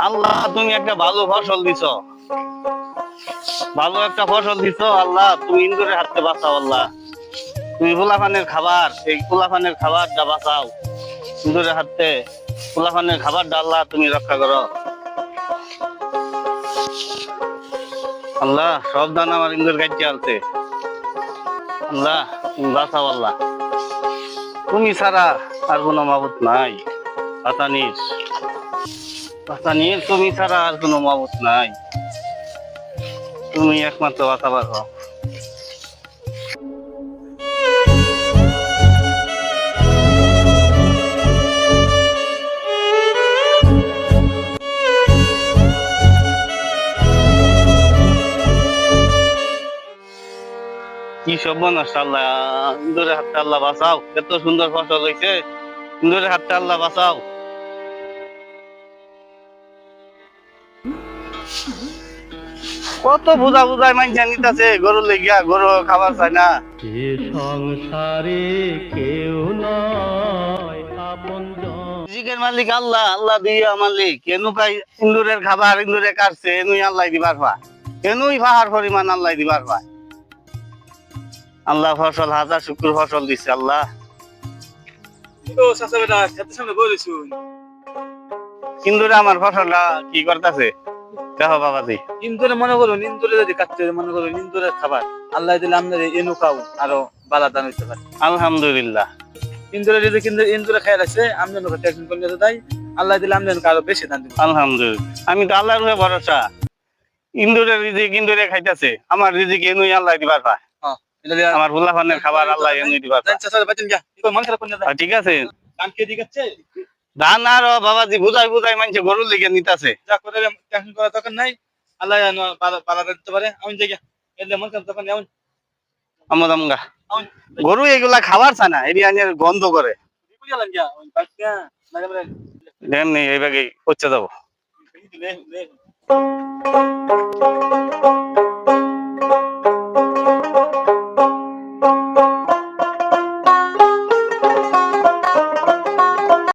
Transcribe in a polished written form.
আল্লাহ তুমি একটা ভালো ফসল দিছো, ভালো একটা ফসল দিছো আল্লাহ, তুমি ইন্দুরের হাতে বাঁচাও আল্লাহ। তুমি পোলাপানের খাবার, এই পোলাপানের খাবারটা বাঁচাও ইন্দুরের হাতে। পোলাপানের খাবারটা আল্লাহ তুমি রক্ষা করো আল্লাহ। সব দান আমার ইন্দুর গাইতে আনছে আল্লাহ, তুমি বাঁচাও আল্লাহ। তুমি ছাড়া আর কোনো মাবুদ নাই। বাঁচানির বাঁচানির তুমি ছাড়া আর কোনো মাবুদ নাই। তুমি একমাত্র বাঁচাবার হও। কি সব মানুষ আল্লাহ, ইন্দুরের হাতে আল্লাহ বাঁচাও। এত সুন্দর ফসল হয়েছে, ইন্দুরের হাতে আল্লাহ বাঁচাও। কত বুঝা বুঝায় মাইনছে নিতেছে গরু লেগিয়া, গরু খাবার চায় না। এ সংসারে কেউ নয় আপনজন। রিজিকের মালিক আল্লাহ, আল্লাহ দিয়া মালিক। এনুকাই ইন্দুরের খাবার ইন্দুরে কাটছে, এনুই আল্লাহ দিবার পা, এনুই পাহাড় পরিমাণ আল্লাহ দিবার পা। আল্লাহ ফসল হাজার শুক্র ফসল দিচ্ছে আল্লাহ। ইন্দুরে আমার ফসলটা কি করতেছে দেখো বাবাজি। ইন্দুরে মনে করুন, ইন্দুরে যদি কাটতে মনে করুন, ইন্দুরের খাবার আল্লাহ দিলে আপনার এনু খাও আরো বালা দান হইতে পারে। আলহামদুলিল্লাহ। ইন্দুরে যদি কিন্তু ইন্দুরে খাই আছে আমদানি করতে একদিন করলে তো তাই আল্লাহ দিলে আমদানি আরো বেশি দান দিবে। আলহামদুলিল্লাহ, আমি তো আল্লাহর উপরে ভরসা। ইন্দুরের রিজিক ইন্দুরে খাইতেছে, আমার রিজিক এনুই আল্লাহ দিবার পা। আমার ফুলাফানের খাবার আল্লাহ এনুই দিবার পা। ঠিক আছে, দান কে দিচ্ছে ধান আর বাবাজি বুঝাই বুঝাই মানছে গরুর লিগে নিতেছে। যা করে টেনশন করার দরকার নাই, আল্লাহ বালা দিতে পারে। আমি জায়গা এলে মন কাম তখন এমন আমদ আমগা গরু এগুলা খাবার চায় না, এরিয়ানের গন্ধ করে। বুঝালেন যা ওই বাচ্চা লাগে বলে দেন নেই এইভাবে পচে যাবো।